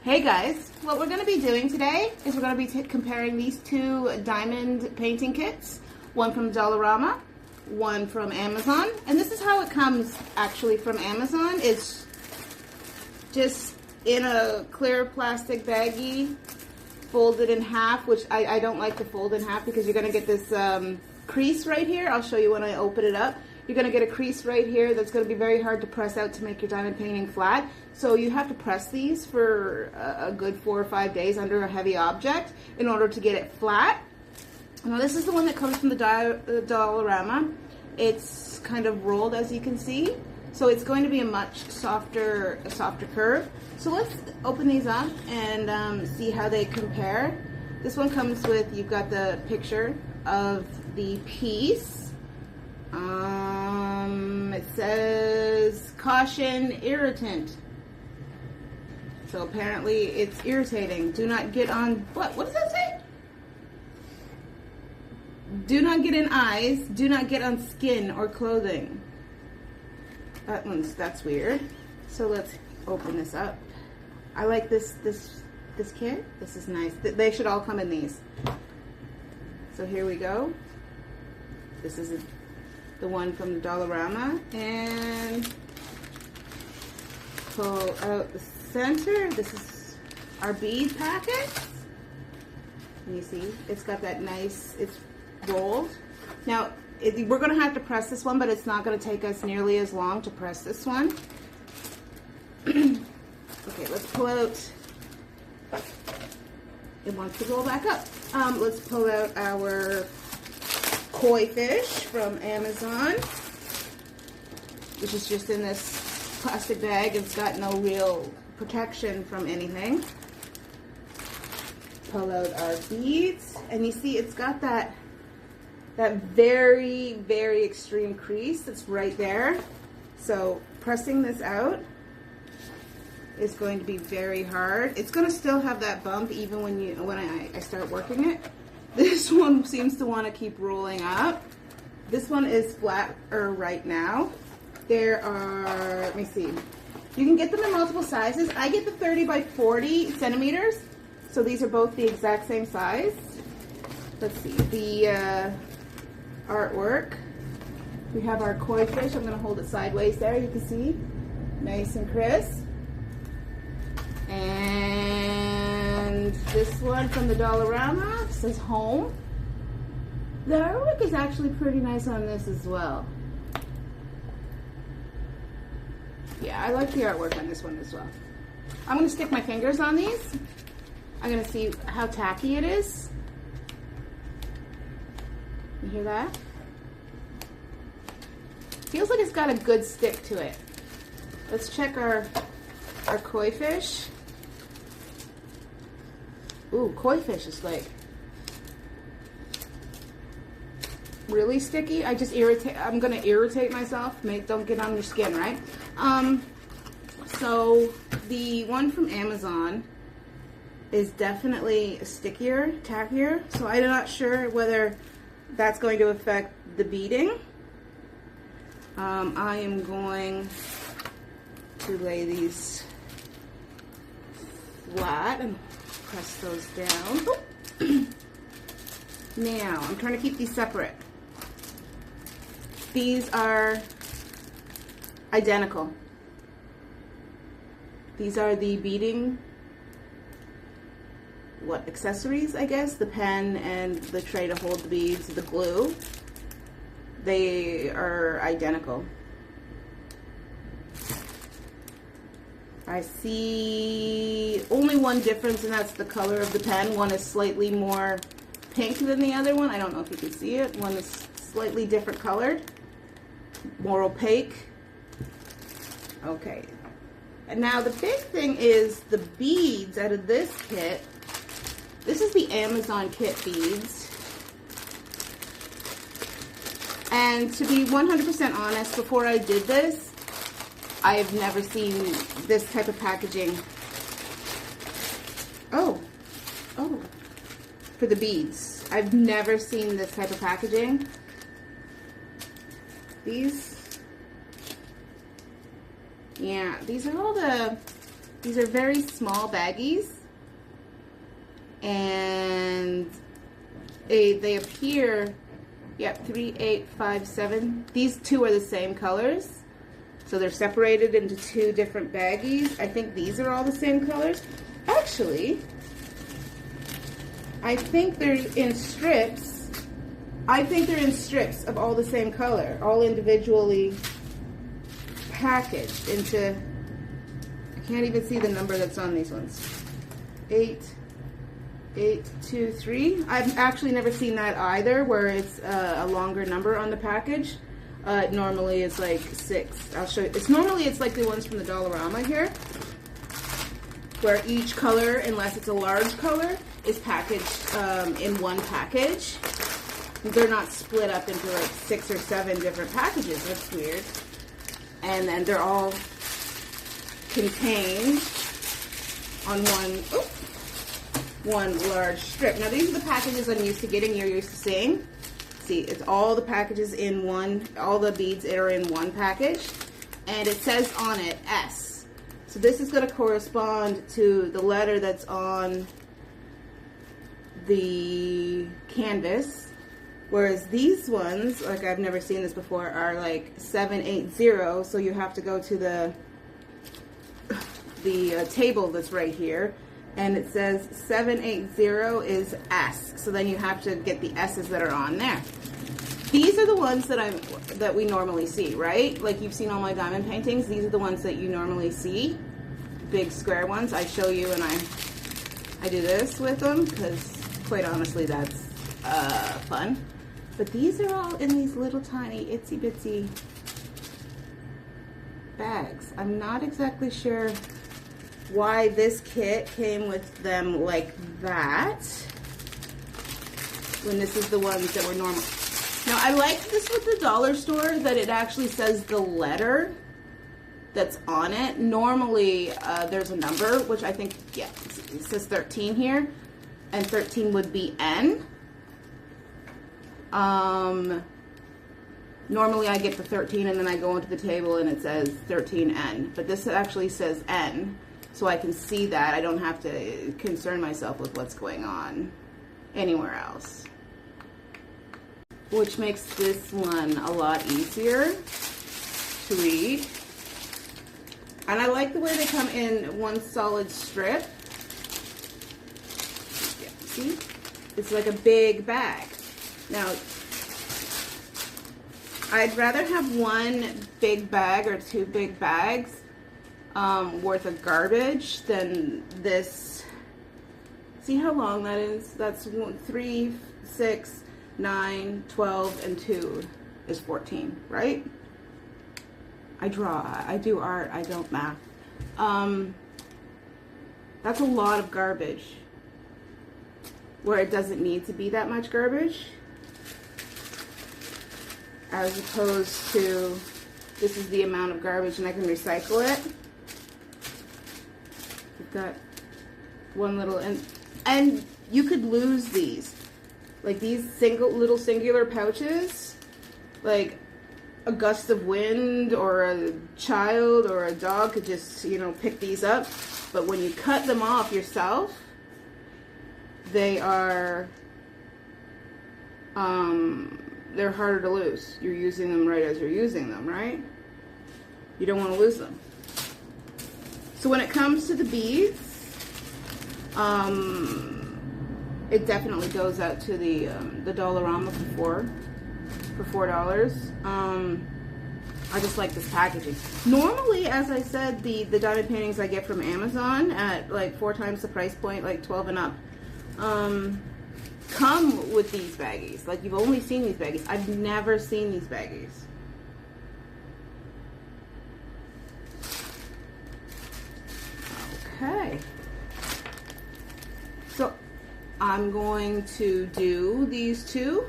Hey guys, what we're going to be doing today is we're going to be comparing these two diamond painting kits, one from Dollarama, one from Amazon, and this is how it comes actually from Amazon. It's just in a clear plastic baggie, folded in half, which I don't like to fold in half because you're going to get this crease right here. I'll show you when I open it up. You're going to get a crease right here that's going to be very hard to press out to make your diamond painting flat. So you have to press these for a good 4 or 5 days under a heavy object in order to get it flat. Now this is the one that comes from the Dollarama. It's kind of rolled, as you can see. So it's going to be a much softer curve. So let's open these up and see how they compare. This one comes with, you've got the picture of the piece. It says caution irritant. So apparently it's irritating. Do not get on, what does that say? Do not get in eyes. Do not get on skin or clothing. That's weird. So let's open this up. I like this kit. This is nice. They should all come in these. So here we go. This is the one from the Dollarama, and pull out the center. This is our bead packets. And you see, it's got that nice, it's rolled. Now, we're going to have to press this one, but it's not going to take us nearly as long to press this one. Okay, let's pull out, it wants to go back up. Let's pull out our koi fish from Amazon, which is just in this plastic bag. It's got no real protection from anything. Pull out our beads, and you see it's got that very, very extreme crease that's right there. So pressing this out is going to be very hard. It's going to still have that bump even when I start working it. This one seems to want to keep rolling up. This one is flatter right now. There are, let me see. You can get them in multiple sizes. I get the 30 by 40 centimeters. So these are both the exact same size. Let's see, the artwork. We have our koi fish. I'm going to hold it sideways there. You can see, nice and crisp. And this one from the Dollarama says home. The artwork is actually pretty nice on this as well. Yeah, I like the artwork on this one as well. I'm going to stick my fingers on these. I'm going to see how tacky it is. You hear that? Feels like it's got a good stick to it. Let's check our koi fish. Ooh, koi fish is like really sticky. I'm gonna irritate myself. Don't get on your skin, right? So the one from Amazon is definitely stickier, tackier. So I'm not sure whether that's going to affect the beading. I am going to lay these flat and press those down. Now, I'm trying to keep these separate. These are identical. These are the beading, accessories, I guess, the pen and the tray to hold the beads, the glue. They are identical. I see only one difference, and that's the color of the pen. One is slightly more pink than the other one. I don't know if you can see it. One is slightly different colored, more opaque. Okay. And now the big thing is the beads out of this kit. This is the Amazon kit beads. And to be 100% honest, before I did this, I have never seen this type of packaging. Oh, for the beads. I've never seen this type of packaging. These, yeah, these are all the These are very small baggies, and they appear, yep, 3, 8, 5, 7. These two are the same colors, so they're separated into two different baggies. I think these are all the same colors. Actually, I think they're in strips. I think they're in strips of all the same color, all individually packaged into, I can't even see the number that's on these ones. 8, 8, 2, 3. I've actually never seen that either, where it's a longer number on the package. Normally it's like 6. I'll show you. It's like the ones from the Dollarama here, where each color, unless it's a large color, is packaged in one package. They're not split up into like 6 or 7 different packages. That's weird. And then they're all contained on one large strip. Now these are the packages I'm used to getting, you're used to seeing. See, it's all the packages in one, all the beads are in one package, and it says on it S. So this is going to correspond to the letter that's on the canvas, whereas these ones, like I've never seen this before, are like 780, so you have to go to the table that's right here, and it says 780 is S. So then you have to get the S's that are on there. These are the ones that we normally see, right? Like you've seen all my diamond paintings. These are the ones that you normally see, big square ones. I show you, and I do this with them because, quite honestly, that's fun. But these are all in these little tiny itsy bitsy bags. I'm not exactly sure why this kit came with them like that, when this is the ones that were normal. Now I like this with the dollar store, that it actually says the letter that's on it. Normally there's a number, which I think, yeah, it says 13 here, and 13 would be N. Normally I get the 13 and then I go into the table and it says 13N, but this actually says N. So I can see that. I don't have to concern myself with what's going on anywhere else. Which makes this one a lot easier to read. And I like the way they come in one solid strip. Yeah, see? It's like a big bag. Now, I'd rather have one big bag or 2 big bags worth of garbage than this. See how long that is? That's 3, 6, 9, 12, and 2 is 14, right? I draw, I do art, I don't math. That's a lot of garbage, where it doesn't need to be that much garbage, as opposed to this is the amount of garbage and I can recycle it. You've got one little, and you could lose these. Like these little singular pouches, like a gust of wind or a child or a dog could just, you know, pick these up. But when you cut them off yourself, they are, they're harder to lose. You're using them right as you're using them, right? You don't want to lose them. So when it comes to the beads, it definitely goes out to the Dollarama for $4. I just like this packaging. Normally, as I said, the diamond paintings I get from Amazon at like 4 times the price point, like 12 and up, come with these baggies. Like, you've only seen these baggies. I've never seen these baggies. Okay. So I'm going to do these 2,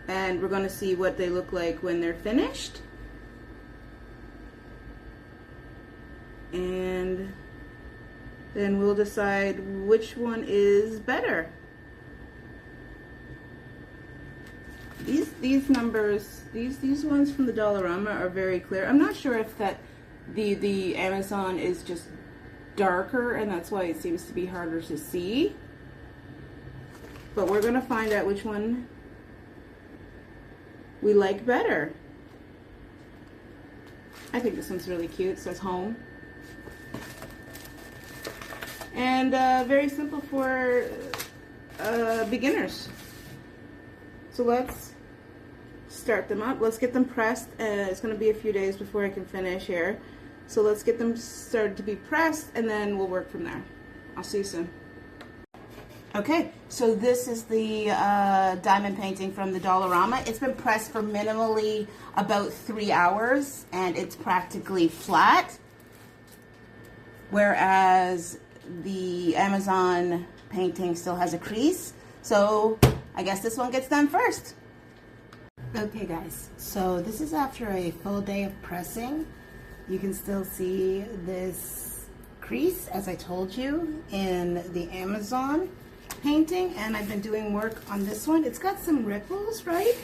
and we're going to see what they look like when they're finished. And then we'll decide which one is better. These numbers, these ones from the Dollarama are very clear. I'm not sure if that The Amazon is just darker, and that's why it seems to be harder to see. But we're gonna find out which one we like better. I think this one's really cute. It says home. And very simple for beginners. So let's start them up. Let's get them pressed. It's going to be a few days before I can finish here. So let's get them started to be pressed, and then we'll work from there. I'll see you soon. Okay, so this is the diamond painting from the Dollarama. It's been pressed for minimally about 3 hours, and it's practically flat. Whereas the Amazon painting still has a crease. So I guess this one gets done first. Okay guys, so this is after a full day of pressing. You can still see this crease, as I told you, in the Amazon painting, and I've been doing work on this one. It's got some ripples, right?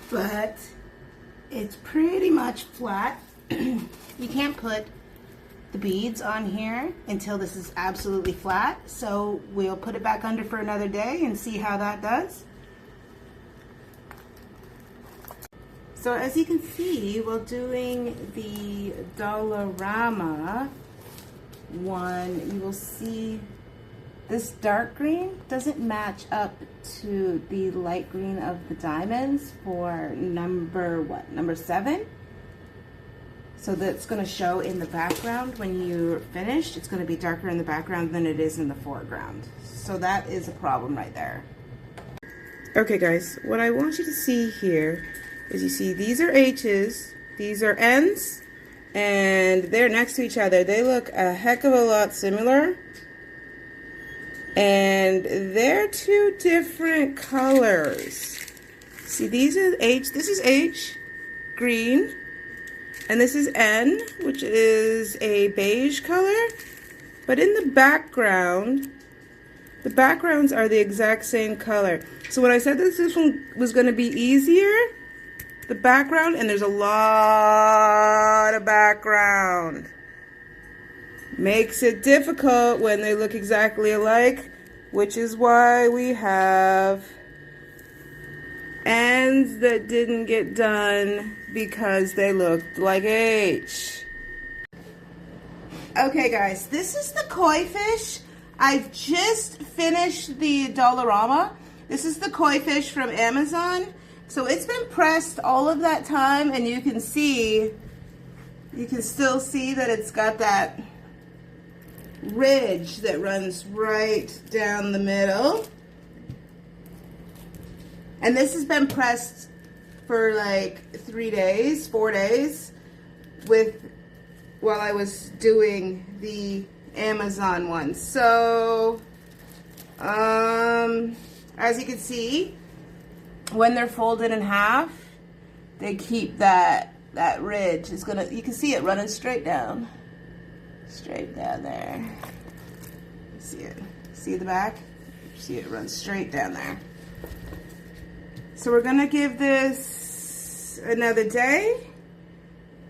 But it's pretty much flat. You can't put the beads on here until this is absolutely flat, so we'll put it back under for another day and see how that does. So as you can see, while doing the Dollarama one, you will see this dark green doesn't match up to the light green of the diamonds for number 7. So that's going to show in the background when you're finished. It's going to be darker in the background than it is in the foreground. So that is a problem right there. Okay guys, what I want you to see here is, you see these are H's, these are N's, and they're next to each other. They look a heck of a lot similar. And they're two different colors. See, these are H, this is H, green, and this is N, which is a beige color. But in the background, the backgrounds are the exact same color. So when I said this one was going to be easier, the background, and there's a lot of background, makes it difficult when they look exactly alike, which is why we have N's that didn't get done because they looked like H. Okay guys, this is the koi fish. I've just finished the Dollarama. This is the koi fish from Amazon. So it's been pressed all of that time, and you can still see that it's got that ridge that runs right down the middle. And this has been pressed for like 4 days while I was doing the Amazon one. So as you can see, when they're folded in half, they keep that ridge. You can see it running straight down there. See it? See the back? See it runs straight down there. So we're gonna give this another day,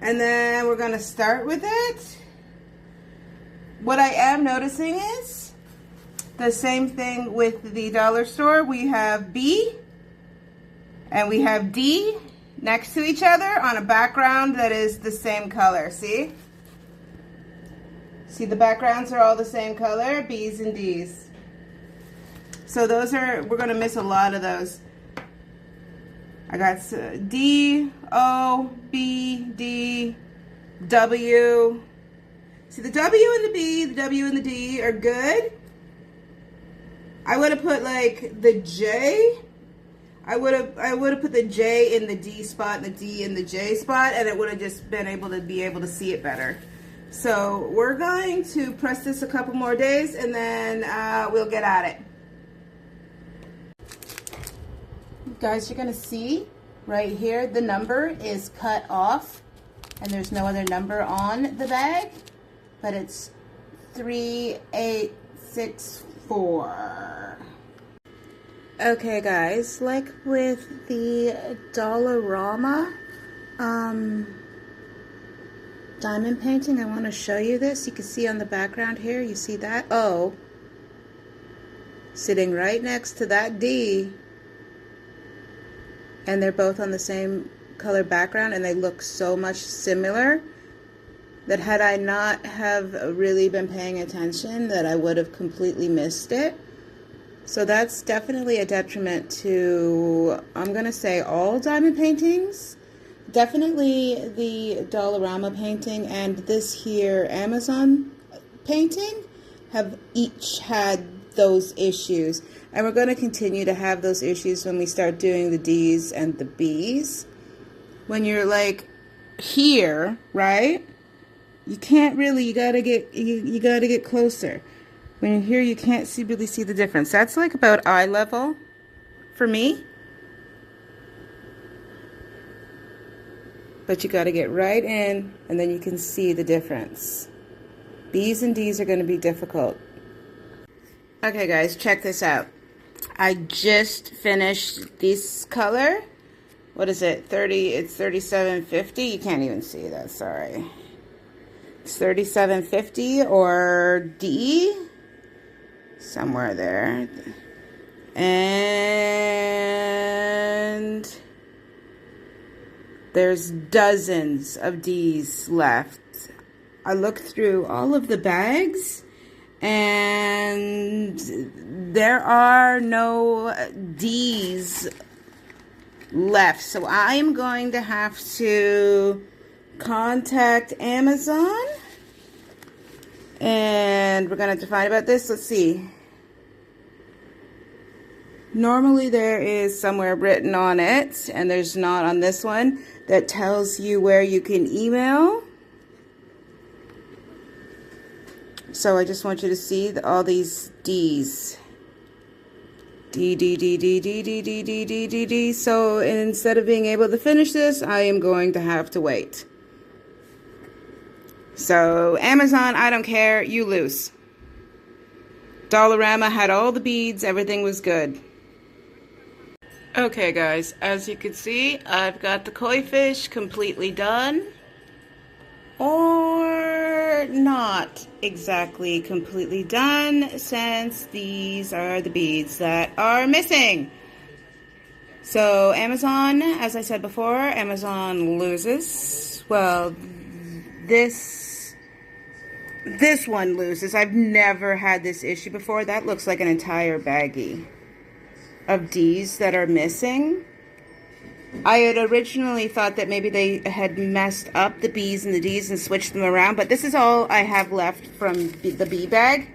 and then we're gonna start with it. What I am noticing is the same thing with the dollar store. We have B and we have D next to each other on a background that is the same color. See? See, the backgrounds are all the same color, B's and D's. So we're gonna miss a lot of those. I got D, O, B, D, W. See, the W and the B, the W and the D are good. I would have put like the J. I would have put the J in the D spot and the D in the J spot, and it would have just been able to see it better. So we're going to press this a couple more days, and then we'll get at it. Guys, you're gonna see right here the number is cut off, and there's no other number on the bag, but it's 3864. Okay guys, like with the Dollarama, diamond painting. I want to show you this. You can see on the background here, you see that O sitting right next to that D, and they're both on the same color background, and they look so much similar that had I not have really been paying attention, that I would have completely missed it. So that's definitely a detriment to, I'm gonna say, all diamond paintings. Definitely the Dollarama painting and this here Amazon painting have each had those issues. And we're going to continue to have those issues when we start doing the D's and the B's. When you're like here, right? You can't really, you gotta get closer. When you're here, you can't really see the difference. That's like about eye level for me. But you gotta get right in, and then you can see the difference. B's and D's are gonna be difficult. Okay guys, check this out. I just finished this color. What is it? It's 3750. You can't even see that, sorry. It's 3750 or D, somewhere there. And there's dozens of D's left. I looked through all of the bags and there are no D's left. So I'm going to have to contact Amazon and we're going to have to find about this. Let's see. Normally there is somewhere written on it, and there's not on this one, that tells you where you can email. So I just want you to see all these D's. D, D, D, D, D, D, D, D, D, D, D. So instead of being able to finish this, I am going to have to wait. So Amazon, I don't care, you lose. Dollarama had all the beads, everything was good. Okay guys, as you can see, I've got the koi fish completely done. Or not exactly completely done, since these are the beads that are missing. So Amazon, as I said before, Amazon loses. Well, this one loses. I've never had this issue before. That looks like an entire baggie of D's that are missing. I had originally thought that maybe they had messed up the B's and the D's and switched them around, but this is all I have left from the B bag,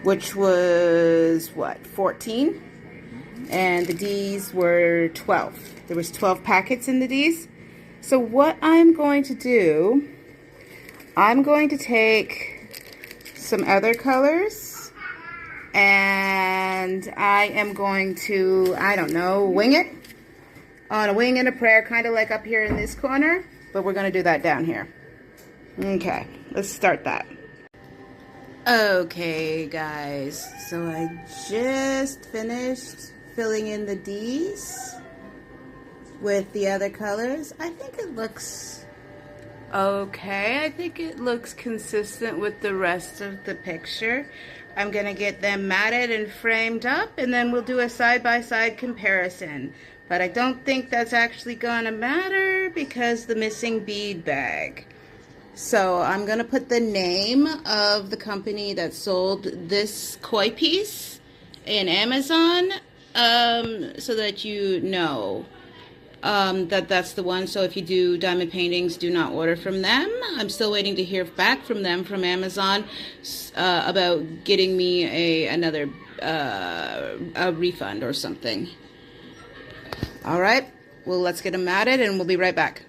which was, what, 14? And the D's were 12. There was 12 packets in the D's. So what I'm going to do, I'm going to take some other colors, and I am going to, I don't know, wing it. On a wing and a prayer, kind of like up here in this corner, but we're going to do that down here. Okay, let's start that. Okay, guys, so I just finished filling in the D's with the other colors. I think it looks okay. I think it looks consistent with the rest of the picture. I'm going to get them matted and framed up, and then we'll do a side-by-side comparison. But I don't think that's actually going to matter because the missing bead bag. So I'm going to put the name of the company that sold this koi piece in Amazon so that you know that that's the one. So if you do diamond paintings, do not order from them. I'm still waiting to hear back from them, from Amazon, about getting me another refund or something. All right, well, let's get them matted and we'll be right back.